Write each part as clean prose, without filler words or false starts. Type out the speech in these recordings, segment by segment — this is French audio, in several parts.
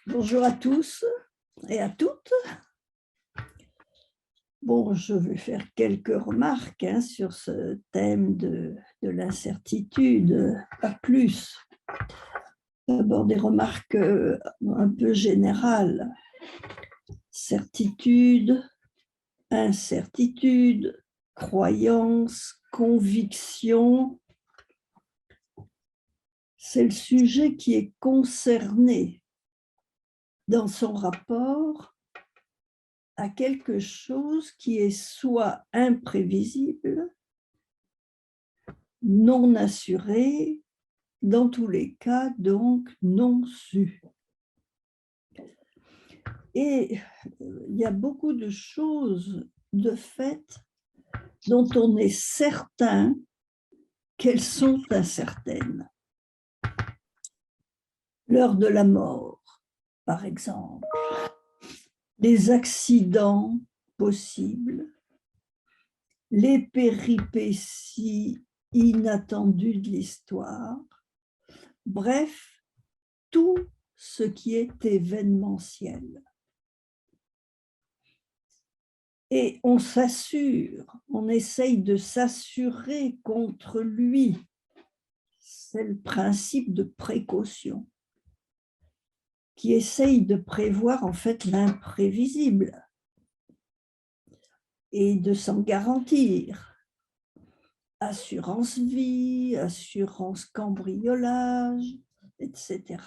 Bonjour à tous et à toutes. Bon, je vais faire quelques remarques sur ce thème de l'incertitude, pas plus. D'abord des remarques un peu générales. Certitude, incertitude, croyance, conviction. C'est le sujet qui est concerné dans son rapport à quelque chose qui est soit imprévisible, non assuré, dans tous les cas, donc non su. Et il y a beaucoup de choses, de fait, dont on est certain qu'elles sont incertaines. L'heure de la mort, par exemple, les accidents possibles, les péripéties inattendues de l'histoire, bref, tout ce qui est événementiel. Et on s'assure, on essaye de s'assurer contre lui. C'est le principe de précaution qui essaye de prévoir en fait l'imprévisible et de s'en garantir. Assurance vie, assurance cambriolage, etc.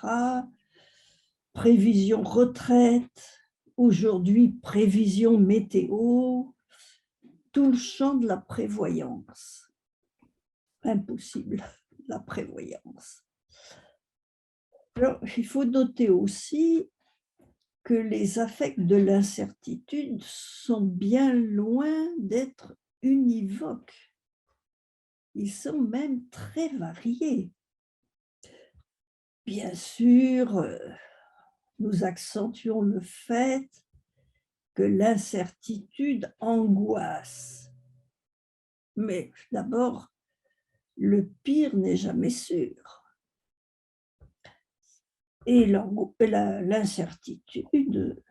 Prévision retraite, aujourd'hui prévision météo, tout le champ de la prévoyance. Impossible, la prévoyance. Alors, il faut noter aussi que les affects de l'incertitude sont bien loin d'être univoques. Ils sont même très variés. Bien sûr, nous accentuons le fait que l'incertitude angoisse. Mais d'abord, le pire n'est jamais sûr. Et l'incertitude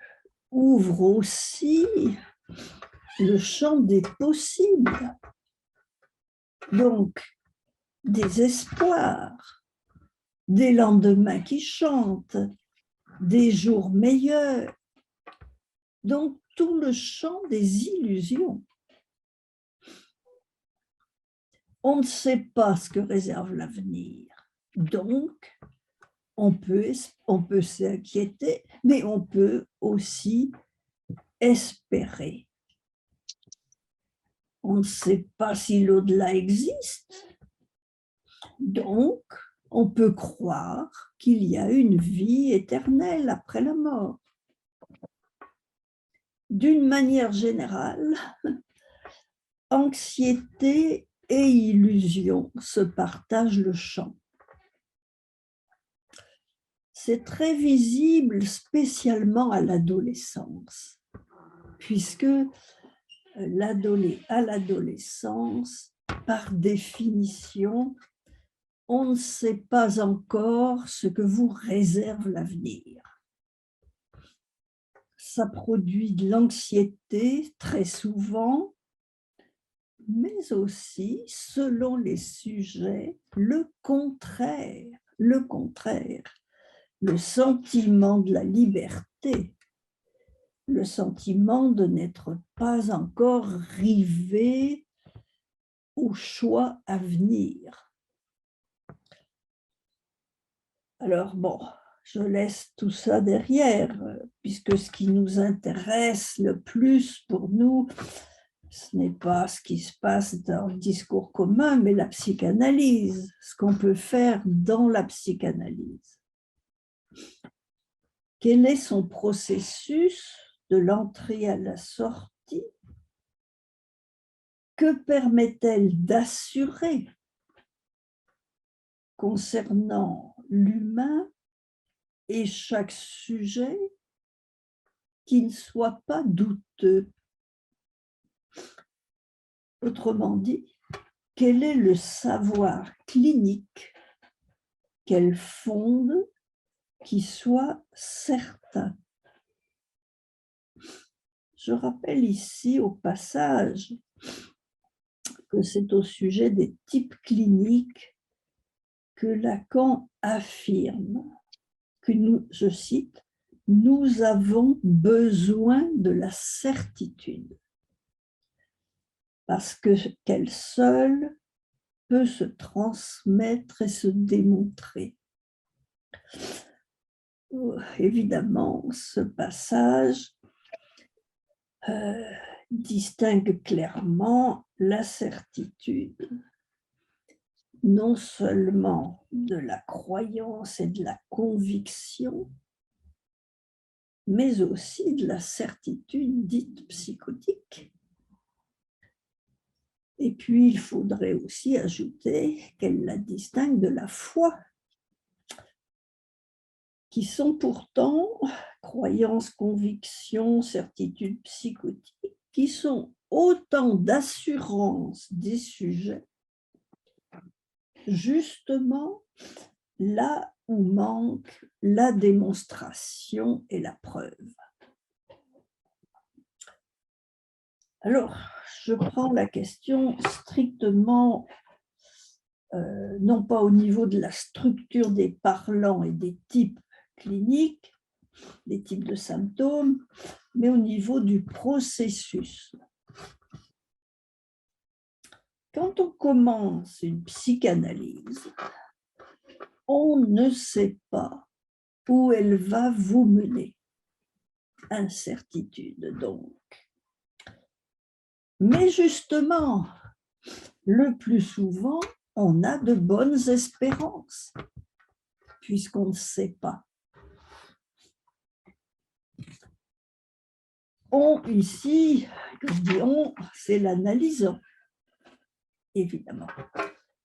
ouvre aussi le champ des possibles. Donc, des espoirs, des lendemains qui chantent, des jours meilleurs. Donc, tout le champ des illusions. On ne sait pas ce que réserve l'avenir. Donc, on peut s'inquiéter, mais on peut aussi espérer. On ne sait pas si l'au-delà existe. Donc, on peut croire qu'il y a une vie éternelle après la mort. D'une manière générale, anxiété et illusion se partagent le champ. C'est très visible, spécialement à l'adolescence, puisque à l'adolescence, par définition, on ne sait pas encore ce que vous réserve l'avenir. Ça produit de l'anxiété très souvent, mais aussi, selon les sujets, le contraire, le sentiment de la liberté, le sentiment de n'être pas encore rivé au choix à venir. Alors bon, je laisse tout ça derrière, puisque ce qui nous intéresse le plus pour nous, ce n'est pas ce qui se passe dans le discours commun, mais la psychanalyse, ce qu'on peut faire dans la psychanalyse. Quel est son processus de l'entrée à la sortie? Que permet-elle d'assurer concernant l'humain et chaque sujet qui ne soit pas douteux? Autrement dit, quel est le savoir clinique qu'elle fonde, qui soit certain. Je rappelle ici au passage que c'est au sujet des types cliniques que Lacan affirme que nous, je cite, « nous avons besoin de la certitude parce qu'elle seule peut se transmettre et se démontrer ». Évidemment, ce passage distingue clairement la certitude, non seulement de la croyance et de la conviction, mais aussi de la certitude dite psychotique. Et puis, il faudrait aussi ajouter qu'elle la distingue de la foi, qui sont pourtant croyances, convictions, certitudes psychotiques, qui sont autant d'assurances des sujets, justement là où manque la démonstration et la preuve. Alors, je prends la question strictement, non pas au niveau de la structure des parlants et des types cliniques, des types de symptômes, mais au niveau du processus. Quand on commence une psychanalyse, on ne sait pas où elle va vous mener. Incertitude, donc. Mais justement, le plus souvent, on a de bonnes espérances, puisqu'on ne sait pas. On, ici, quand je dis on, c'est l'analysant, évidemment.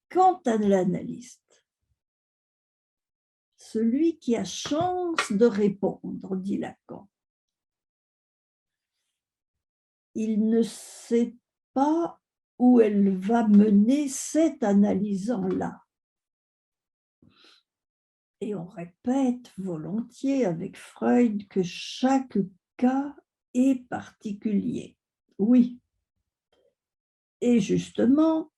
Quant à l'analyste, celui qui a chance de répondre, dit Lacan, il ne sait pas où elle va mener cet analysant-là. Et on répète volontiers avec Freud que chaque cas est particulier. Oui. Et justement,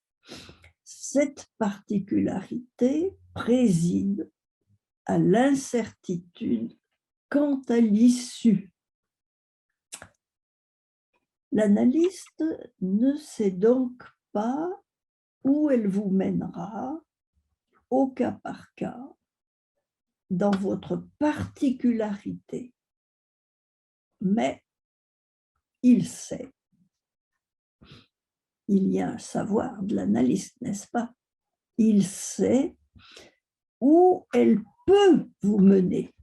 cette particularité préside à l'incertitude quant à l'issue. L'analyste ne sait donc pas où elle vous mènera au cas par cas dans votre particularité, mais il sait. Il y a un savoir de l'analyste, n'est-ce pas? Il sait où elle peut vous mener.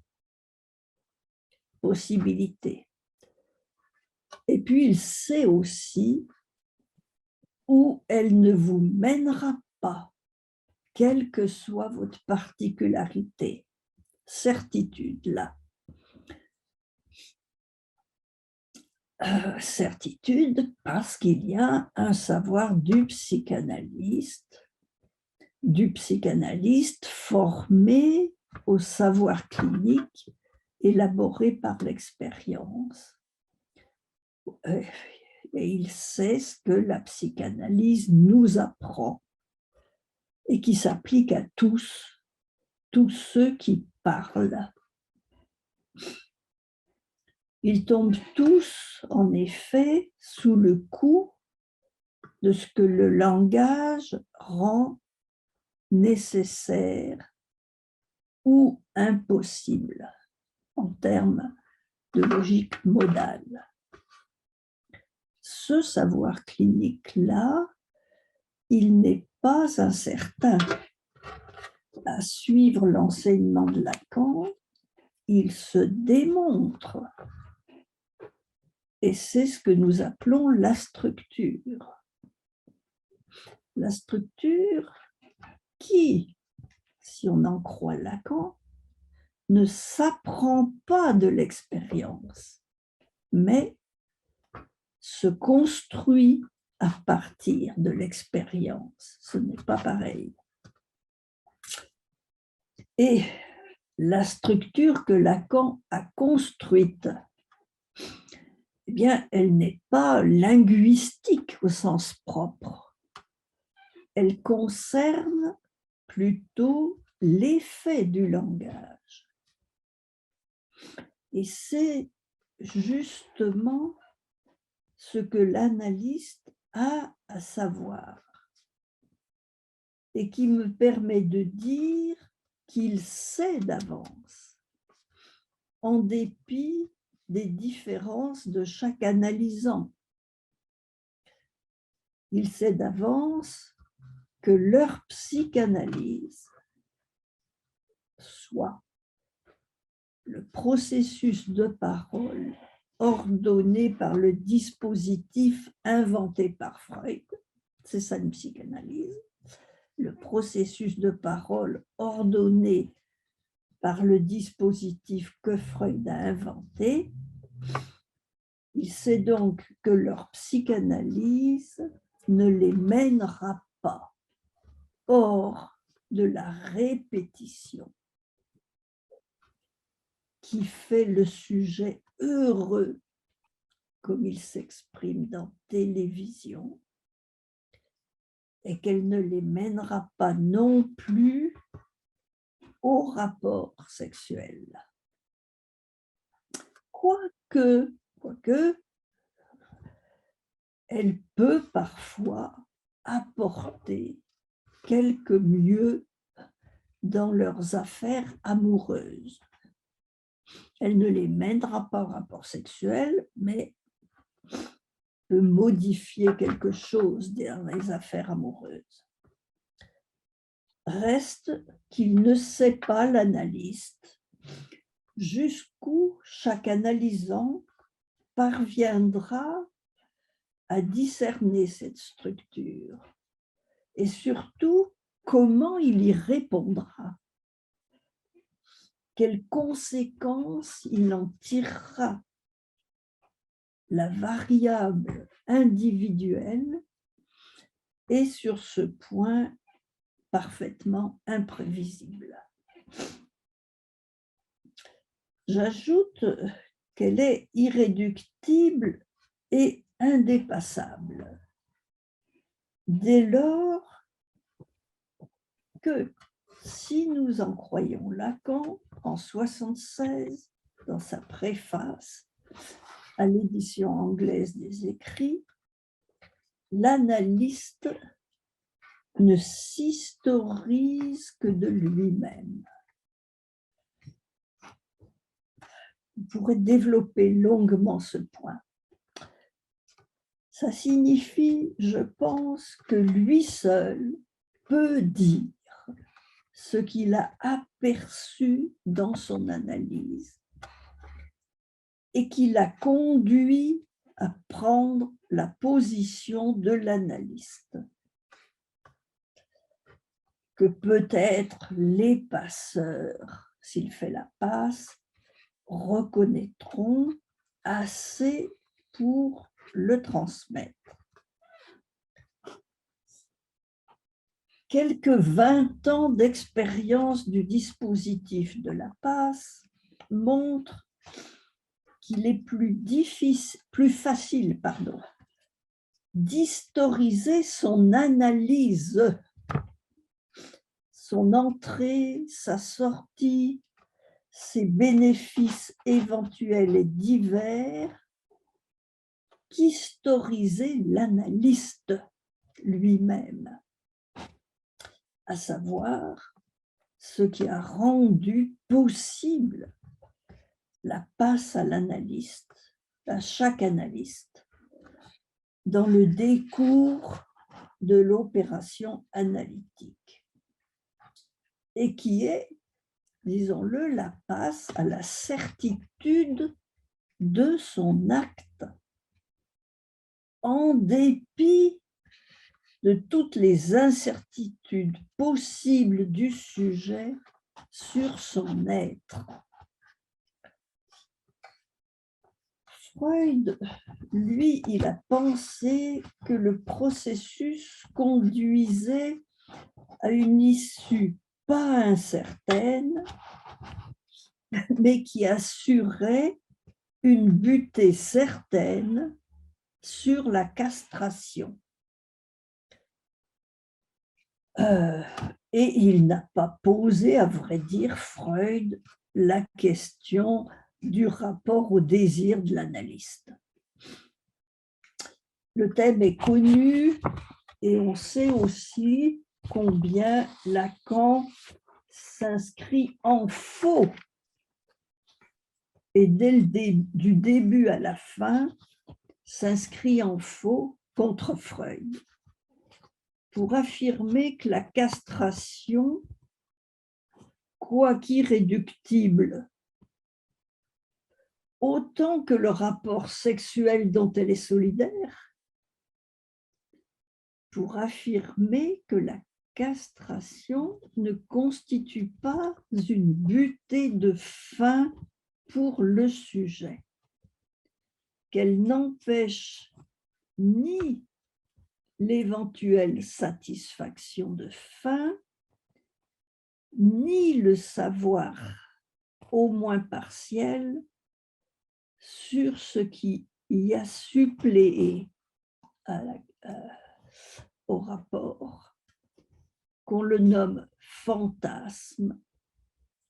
Possibilité. Et puis, il sait aussi où elle ne vous mènera pas, quelle que soit votre particularité. Certitude, là. Certitude parce qu'il y a un savoir du psychanalyste formé au savoir clinique élaboré par l'expérience. Et il sait ce que la psychanalyse nous apprend et qui s'applique à tous ceux qui parlent. Ils tombent tous, en effet, sous le coup de ce que le langage rend nécessaire ou impossible en termes de logique modale. Ce savoir clinique-là, il n'est pas incertain. À suivre l'enseignement de Lacan, il se démontre. Et c'est ce que nous appelons la structure. La structure qui, si on en croit Lacan, ne s'apprend pas de l'expérience, mais se construit à partir de l'expérience. Ce n'est pas pareil. Et la structure que Lacan a construite, eh bien, elle n'est pas linguistique au sens propre. Elle concerne plutôt l'effet du langage. Et c'est justement ce que l'analyste a à savoir et qui me permet de dire qu'il sait d'avance, en dépit des différences de chaque analysant. Il sait d'avance que leur psychanalyse, soit le processus de parole ordonné par le dispositif inventé par Freud, c'est ça une psychanalyse, le processus de parole ordonné par le dispositif que Freud a inventé. Il sait donc que leur psychanalyse ne les mènera pas hors de la répétition qui fait le sujet heureux, comme il s'exprime dans Télévision, et qu'elle ne les mènera pas non plus au rapport sexuel. Quoique, elle peut parfois apporter quelques mieux dans leurs affaires amoureuses. Elle ne les mènera pas au rapport sexuel, mais peut modifier quelque chose dans les affaires amoureuses. Reste qu'il ne sait pas, l'analyste, jusqu'où chaque analysant parviendra à discerner cette structure et surtout comment il y répondra, quelles conséquences il en tirera. La variable individuelle est sur ce point parfaitement imprévisible. J'ajoute qu'elle est irréductible et indépassable. Dès lors que, si nous en croyons Lacan, en 1976, dans sa préface à l'édition anglaise des écrits, l'analyste ne s'historise que de lui-même. On pourrait développer longuement ce point. Ça signifie, je pense, que lui seul peut dire ce qu'il a aperçu dans son analyse et qui l'a conduit à prendre la position de l'analyste, que peut-être les passeurs, s'il fait la passe, reconnaîtront assez pour le transmettre. Quelques 20 ans d'expérience du dispositif de la passe montrent qu'il est plus facile d'historiser son analyse, son entrée, sa sortie, ses bénéfices éventuels et divers, qu'historiser l'analyste lui-même, à savoir ce qui a rendu possible la passe à l'analyste, à chaque analyste, dans le décours de l'opération analytique, et qui est, disons-le, la passe à la certitude de son acte, en dépit de toutes les incertitudes possibles du sujet sur son être. Freud, lui, il a pensé que le processus conduisait à une issue pas incertaine, mais qui assurait une butée certaine sur la castration. Et il n'a pas posé, à vrai dire, Freud, la question du rapport au désir de l'analyste. Le thème est connu et on sait aussi combien Lacan s'inscrit en faux et du début à la fin s'inscrit en faux contre Freud pour affirmer que la castration, quoiqu'irréductible, autant que le rapport sexuel dont elle est solidaire, pour affirmer que la castration ne constitue pas une butée de fin pour le sujet, qu'elle n'empêche ni l'éventuelle satisfaction de fin, ni le savoir, au moins partiel, sur ce qui y a suppléé au rapport, qu'on le nomme fantasme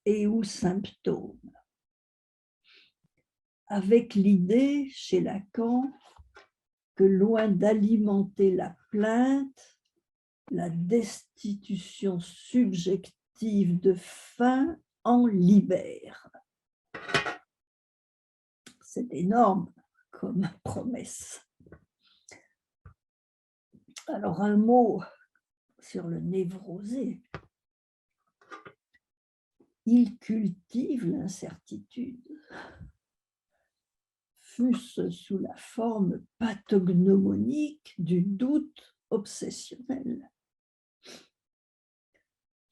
et ou symptôme, avec l'idée chez Lacan que loin d'alimenter la plainte, la destitution subjective de fin en libère. C'est énorme comme promesse. Alors un mot sur le névrosé. Il cultive l'incertitude, fût-ce sous la forme pathognomonique du doute obsessionnel.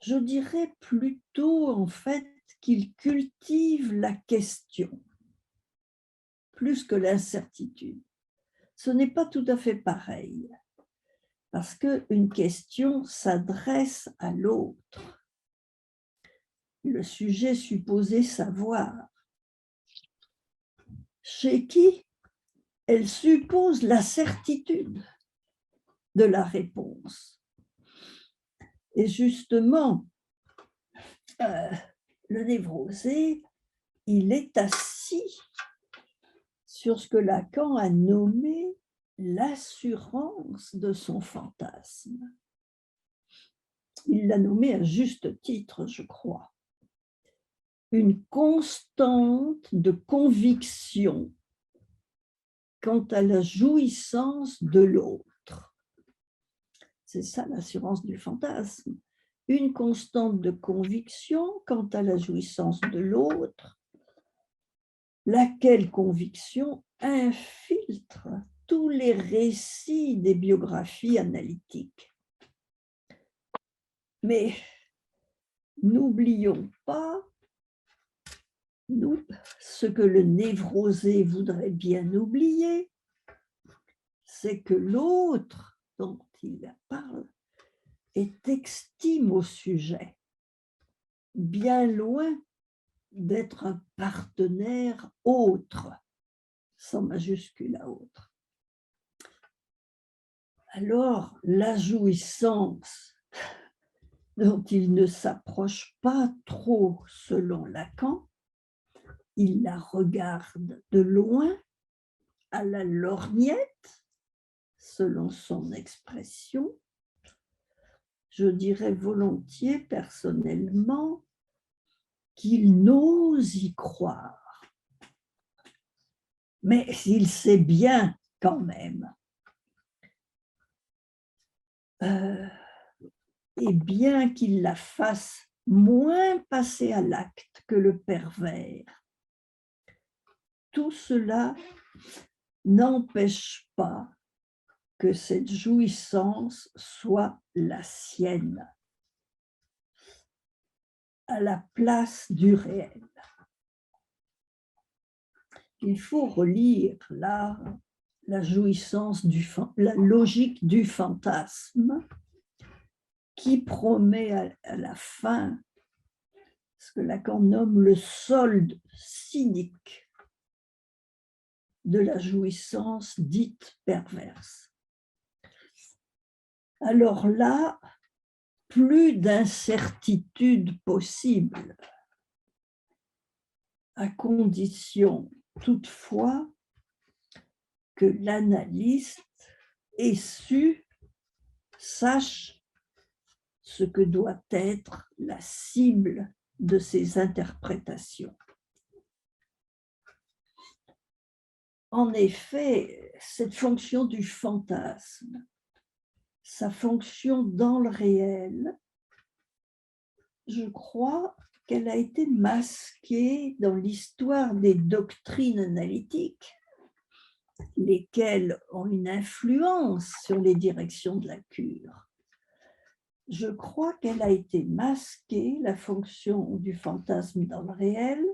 Je dirais plutôt en fait qu'il cultive la question, plus que l'incertitude. Ce n'est pas tout à fait pareil, parce qu'une question s'adresse à l'autre. Le sujet supposé savoir. Chez qui elle suppose la certitude de la réponse. Et justement, le névrosé, il est assis sur ce que Lacan a nommé l'assurance de son fantasme. Il l'a nommé à juste titre, je crois. Une constante de conviction quant à la jouissance de l'autre. C'est ça l'assurance du fantasme. Une constante de conviction quant à la jouissance de l'autre, laquelle conviction infiltre tous les récits des biographies analytiques. Mais n'oublions pas ce que le névrosé voudrait bien oublier, c'est que l'autre dont il parle est extime au sujet, bien loin d'être un partenaire autre, sans majuscule à autre. Alors, la jouissance dont il ne s'approche pas trop selon Lacan, il la regarde de loin, à la lorgnette, selon son expression. Je dirais volontiers personnellement qu'il n'ose y croire. Mais il sait bien quand même. Et bien qu'il la fasse moins passer à l'acte que le pervers, tout cela n'empêche pas que cette jouissance soit la sienne, à la place du réel. Il faut relire là la jouissance la logique du fantasme qui promet à la fin ce que Lacan nomme le solde cynique de la jouissance dite perverse. Alors là, plus d'incertitude possible, à condition toutefois que l'analyste ait su, sache ce que doit être la cible de ses interprétations. En effet, cette fonction du fantasme, sa fonction dans le réel, je crois qu'elle a été masquée dans l'histoire des doctrines analytiques, lesquelles ont une influence sur les directions de la cure. Je crois qu'elle a été masquée, la fonction du fantasme dans le réel,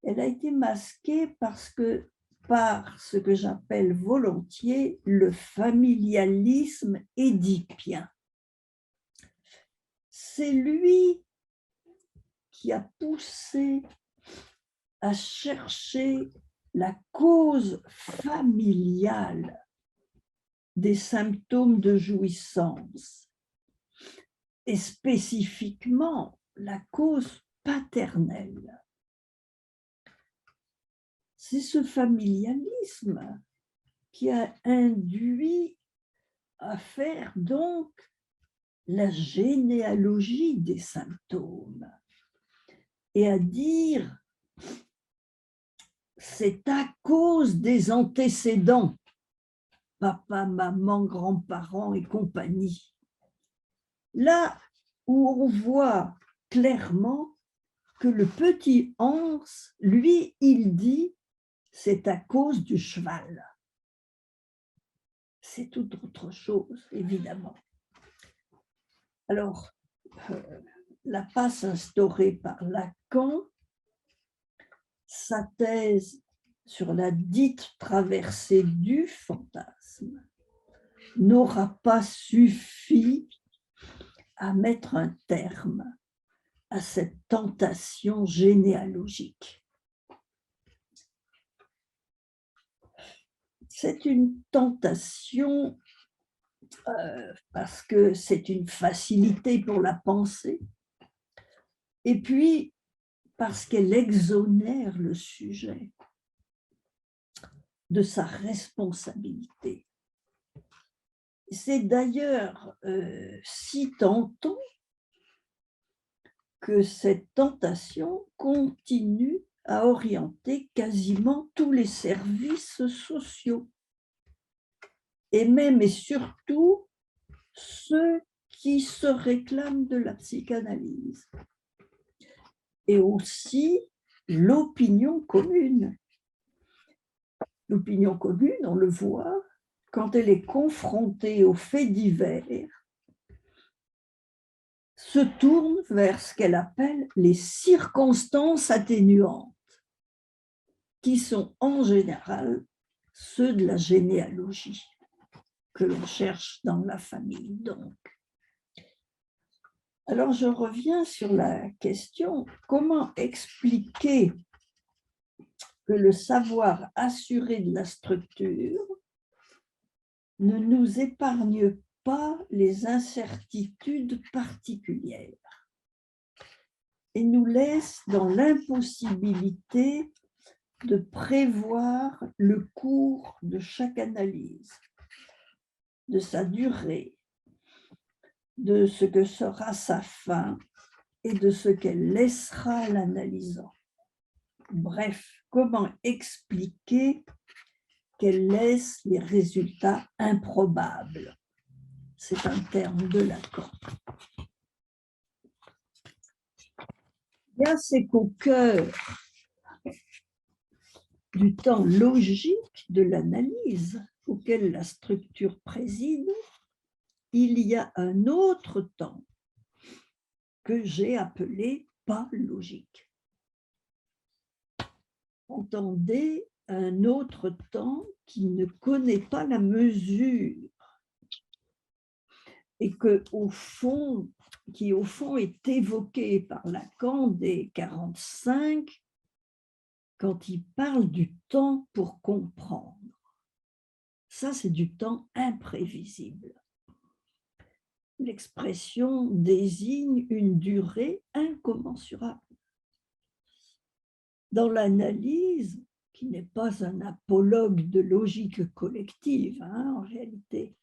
elle a été masquée par ce que j'appelle volontiers le familialisme édipien. C'est lui qui a poussé à chercher la cause familiale des symptômes de jouissance et spécifiquement la cause paternelle. C'est ce familialisme qui a induit à faire donc la généalogie des symptômes et à dire c'est à cause des antécédents, papa, maman, grands-parents et compagnie. Là où on voit clairement que le petit Hans, lui, il dit c'est à cause du cheval. C'est tout autre chose, évidemment. Alors, la passe instaurée par Lacan, sa thèse sur la dite traversée du fantasme, n'aura pas suffi à mettre un terme à cette tentation généalogique. C'est une tentation parce que c'est une facilité pour la pensée, et puis parce qu'elle exonère le sujet de sa responsabilité. C'est d'ailleurs si tentant que cette tentation continue à orienter quasiment tous les services sociaux, et même et surtout ceux qui se réclament de la psychanalyse, et aussi l'opinion commune. L'opinion commune, on le voit, quand elle est confrontée aux faits divers, se tourne vers ce qu'elle appelle les circonstances atténuantes, qui sont en général ceux de la généalogie que l'on cherche dans la famille. Donc, alors je reviens sur la question, comment expliquer que le savoir assuré de la structure ne nous épargne pas les incertitudes particulières et nous laisse dans l'impossibilité de prévoir le cours de chaque analyse, de sa durée, de ce que sera sa fin et de ce qu'elle laissera à l'analysant. Bref, comment expliquer qu'elle laisse les résultats improbables? C'est un terme de Lacan. Bien, c'est qu'au cœur du temps logique de l'analyse auquel la structure préside, il y a un autre temps que j'ai appelé pas logique. Entendez, un autre temps qui ne connaît pas la mesure et que, au fond, qui au fond est évoqué par Lacan dès 1945 quand il parle du temps pour comprendre. Ça, c'est du temps imprévisible. L'expression désigne une durée incommensurable. Dans l'analyse, qui n'est pas un apologue de logique collective, en réalité,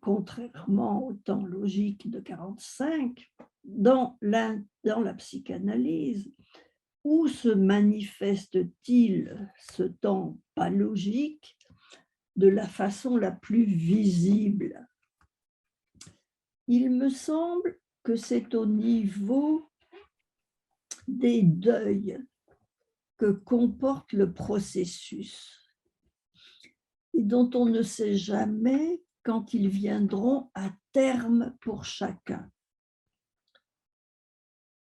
contrairement au temps logique de 1945, dans la psychanalyse, où se manifeste-t-il ce temps pas logique de la façon la plus visible? Il me semble que c'est au niveau des deuils que comporte le processus et dont on ne sait jamais quand ils viendront à terme pour chacun.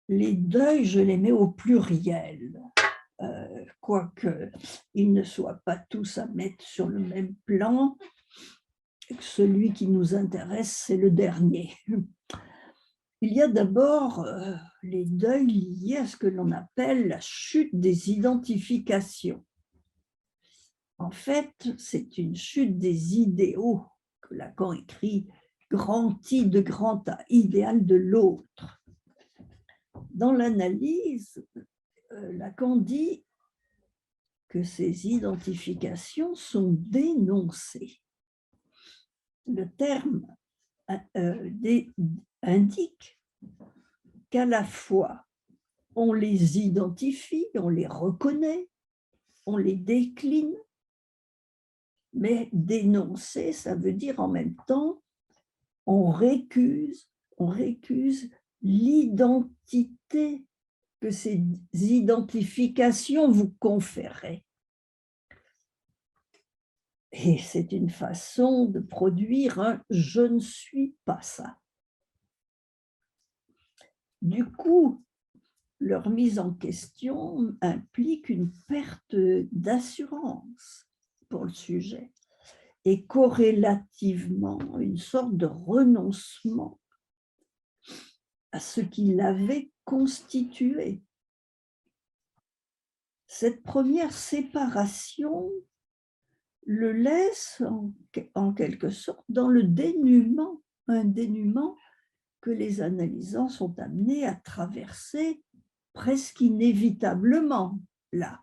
Les deuils, je les mets au pluriel, quoique ils ne soient pas tous à mettre sur le même plan. Celui qui nous intéresse, c'est le dernier. Il y a d'abord les deuils liés à ce que l'on appelle la chute des identifications. En fait, c'est une chute des idéaux que Lacan écrit grand I de grand A, idéal de l'autre. Dans l'analyse, Lacan dit que ces identifications sont dénoncées. Le terme indique qu'à la fois on les identifie, on les reconnaît, on les décline, mais dénoncer, ça veut dire en même temps on récuse l'identité que ces identifications vous conféraient. Et c'est une façon de produire un « je ne suis pas ça ». Du coup, leur mise en question implique une perte d'assurance pour le sujet et corrélativement une sorte de renoncement à ce qui l'avait constitué. Cette première séparation le laisse en quelque sorte dans le dénuement, un dénuement que les analysants sont amenés à traverser presque inévitablement là.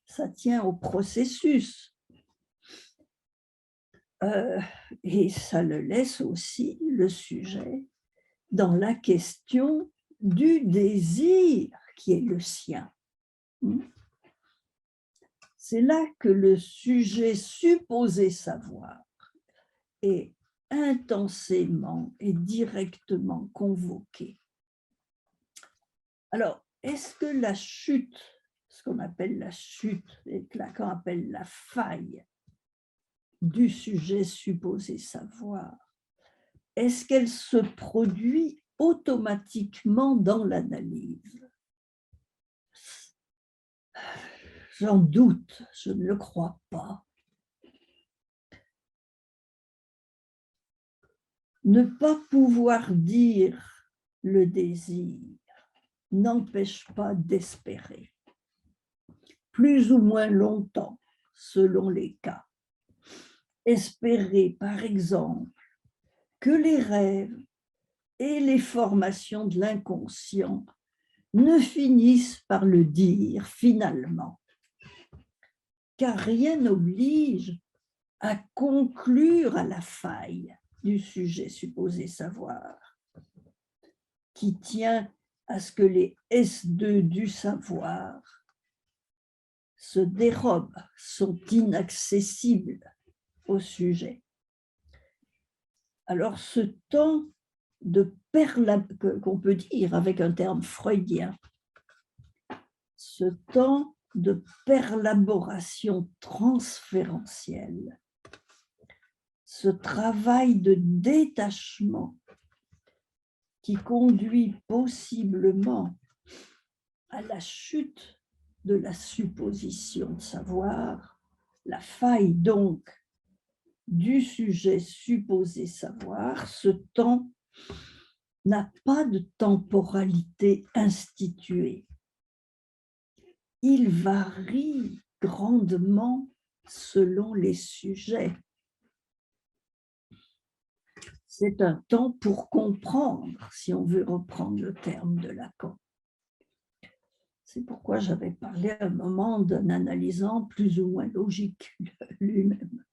Ça tient au processus. Et ça le laisse aussi, le sujet, dans la question du désir qui est le sien. C'est là que le sujet supposé savoir est intensément et directement convoqué. Alors, est-ce que la chute, ce qu'on appelle la chute, et que Lacan appelle la faille du sujet supposé savoir, est-ce qu'elle se produit automatiquement dans l'analyse? J'en doute, je ne le crois pas. Ne pas pouvoir dire le désir n'empêche pas d'espérer, plus ou moins longtemps, selon les cas. Espérer, par exemple, que les rêves et les formations de l'inconscient ne finissent par le dire finalement, car rien n'oblige à conclure à la faille du sujet supposé savoir, qui tient à ce que les S2 du savoir se dérobent, sont inaccessibles au sujet. Alors ce temps de qu'on peut dire avec un terme freudien, ce temps de perlaboration transférentielle, ce travail de détachement qui conduit possiblement à la chute de la supposition de savoir, la faille donc du sujet supposé savoir, ce temps n'a pas de temporalité instituée. Il varie grandement selon les sujets. C'est un temps pour comprendre, si on veut reprendre le terme de Lacan. C'est pourquoi j'avais parlé à un moment d'un analysant plus ou moins logique lui-même.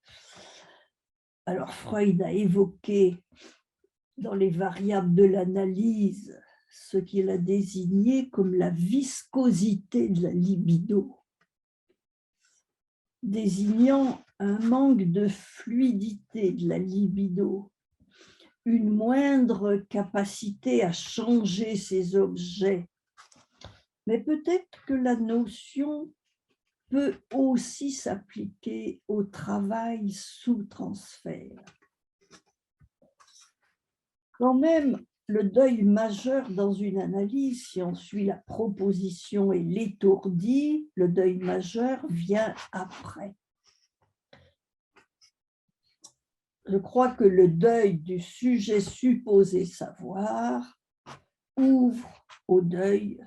Alors Freud a évoqué dans les variables de l'analyse ce qu'il a désigné comme la viscosité de la libido, désignant un manque de fluidité de la libido, une moindre capacité à changer ses objets. Mais peut-être que la notion peut aussi s'appliquer au travail sous transfert. Quand même, le deuil majeur dans une analyse, si on suit la proposition et l'étourdi, le deuil majeur vient après. Je crois que le deuil du sujet supposé savoir ouvre au deuil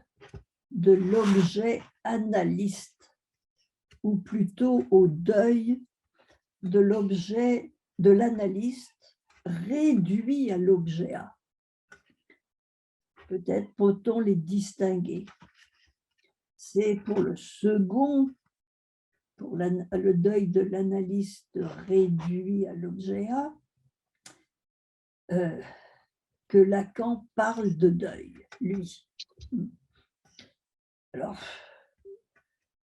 de l'objet analyste, ou plutôt au deuil de l'objet de l'analyste réduit à l'objet A. Peut-être peut-on les distinguer. C'est pour le second, pour le deuil de l'analyste réduit à l'objet A, que Lacan parle de deuil, lui. Alors,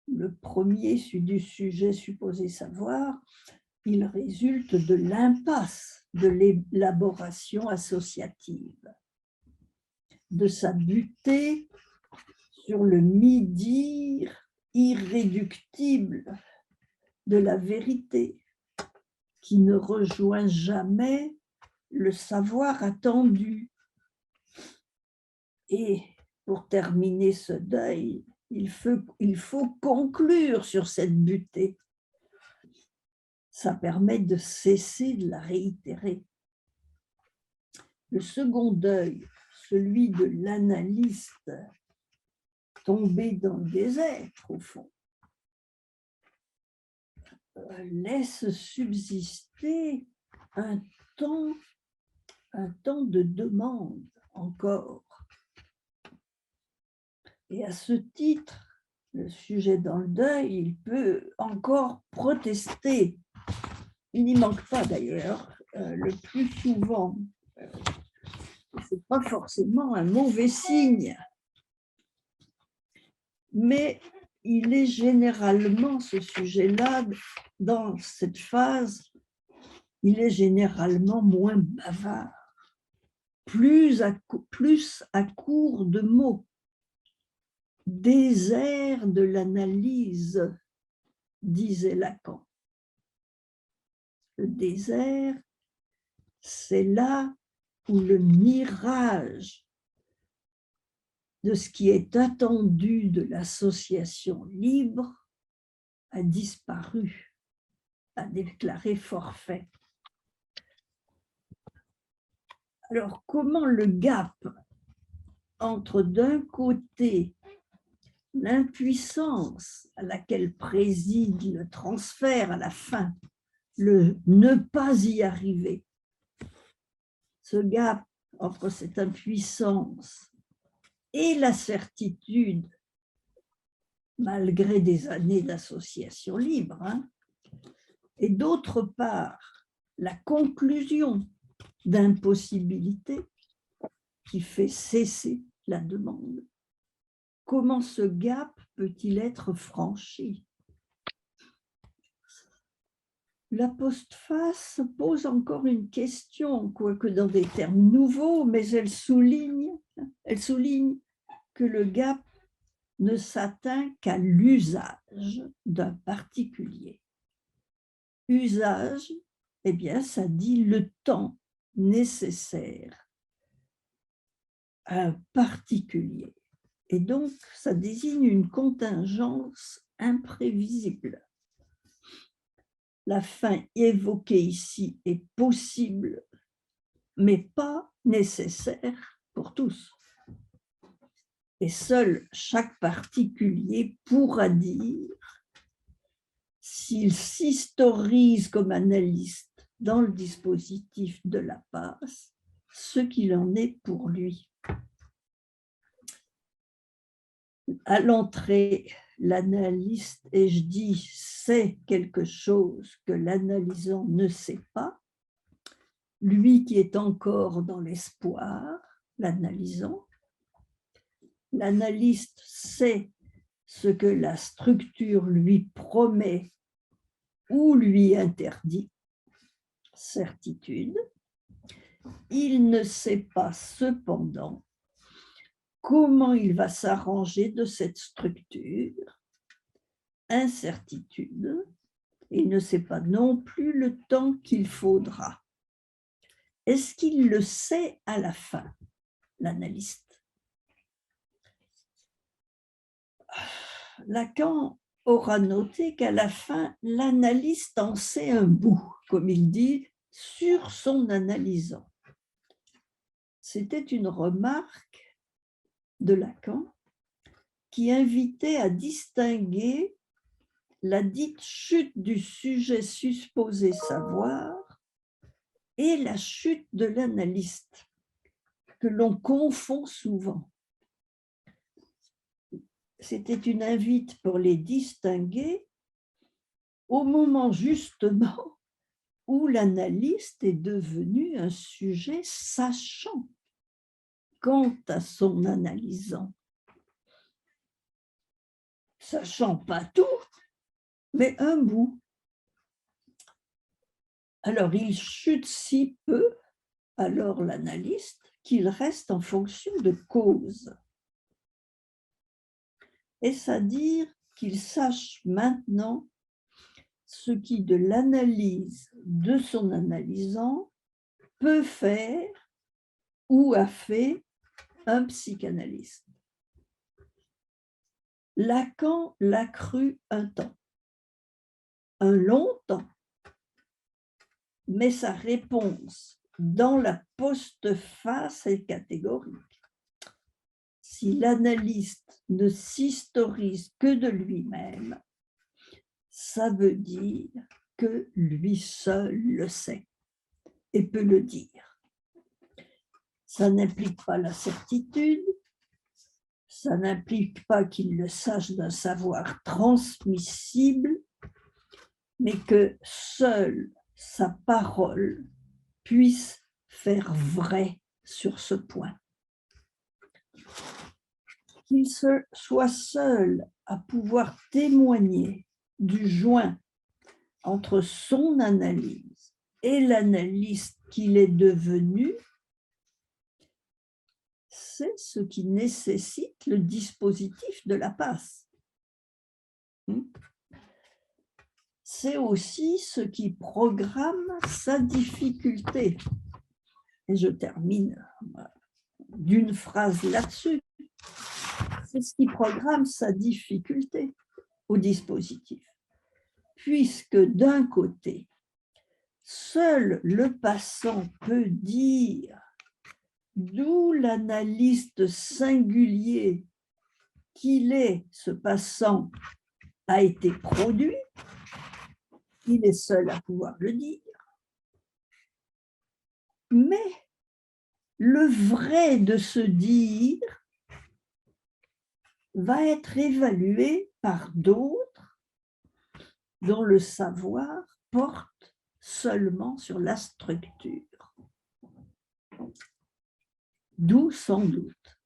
le premier, celui du sujet supposé savoir, il résulte de l'impasse de l'élaboration associative, de sa butée sur le mi-dire irréductible de la vérité, qui ne rejoint jamais le savoir attendu. Et pour terminer ce deuil, il faut conclure sur cette butée. Ça permet de cesser de la réitérer. Le second deuil, celui de l'analyste tombé dans le désert, au fond, laisse subsister un temps de demande encore. Et à ce titre, le sujet dans le deuil, il peut encore protester. Il n'y manque pas d'ailleurs, le plus souvent. Ce n'est pas forcément un mauvais signe, mais il est généralement, ce sujet-là, dans cette phase, il est généralement moins bavard, plus à court de mots, désert de l'analyse, disait Lacan. Le désert, c'est là où le mirage de ce qui est attendu de l'association libre a disparu, a déclaré forfait. Alors, comment le gap entre d'un côté l'impuissance à laquelle préside le transfert à la fin, le ne pas y arriver, ce gap entre cette impuissance et la certitude, malgré des années d'association libre, et d'autre part, la conclusion d'impossibilité qui fait cesser la demande. Comment ce gap peut-il être franchi? La postface pose encore une question, quoique dans des termes nouveaux, mais elle souligne que le gap ne s'atteint qu'à l'usage d'un particulier. Usage, eh bien, ça dit le temps nécessaire à un particulier. Et donc, ça désigne une contingence imprévisible. La fin évoquée ici est possible, mais pas nécessaire pour tous. Et seul chaque particulier pourra dire s'il s'historise comme analyste dans le dispositif de la passe, ce qu'il en est pour lui. À l'entrée, l'analyste, et je dis, sait quelque chose que l'analysant ne sait pas. Lui qui est encore dans l'espoir, l'analysant, l'analyste sait ce que la structure lui promet ou lui interdit, certitude. Il ne sait pas cependant comment il va s'arranger de cette structure, incertitude. Il ne sait pas non plus le temps qu'il faudra. Est-ce qu'il le sait à la fin, l'analyste? Lacan aura noté qu'à la fin, l'analyste en sait un bout, comme il dit, sur son analysant. C'était une remarque de Lacan qui invitait à distinguer la dite chute du sujet supposé savoir et la chute de l'analyste, que l'on confond souvent. C'était une invite pour les distinguer au moment justement où l'analyste est devenu un sujet sachant quant à son analysant. Sachant pas tout, mais un bout. Alors il chute si peu, alors l'analyste, qu'il reste en fonction de cause. Est-ce à dire qu'il sache maintenant ce qui, de l'analyse de son analysant, peut faire ou a fait un psychanalyste? Lacan l'a cru un temps, un long temps, mais sa réponse dans la postface est catégorique. Si l'analyste ne s'historise que de lui-même, ça veut dire que lui seul le sait et peut le dire. Ça n'implique pas la certitude, ça n'implique pas qu'il le sache d'un savoir transmissible, mais que seule sa parole puisse faire vrai sur ce point. Qu'il soit seul à pouvoir témoigner du joint entre son analyse et l'analyste qu'il est devenu, c'est ce qui nécessite le dispositif de la passe. C'est aussi ce qui programme sa difficulté. Et je termine d'une phrase là-dessus. C'est ce qui programme sa difficulté au dispositif. Puisque d'un côté, seul le passant peut dire d'où l'analyste singulier qu'il est, ce passant, a été produit, il est seul à pouvoir le dire. Mais le vrai de ce dire va être évalué par d'autres dont le savoir porte seulement sur la structure. D'où sans doute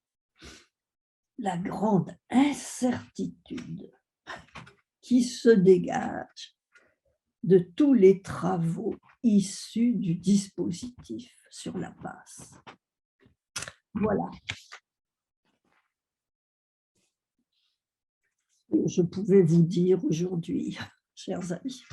la grande incertitude qui se dégage de tous les travaux issus du dispositif sur la passe. Voilà. Je pouvais vous dire aujourd'hui, chers amis.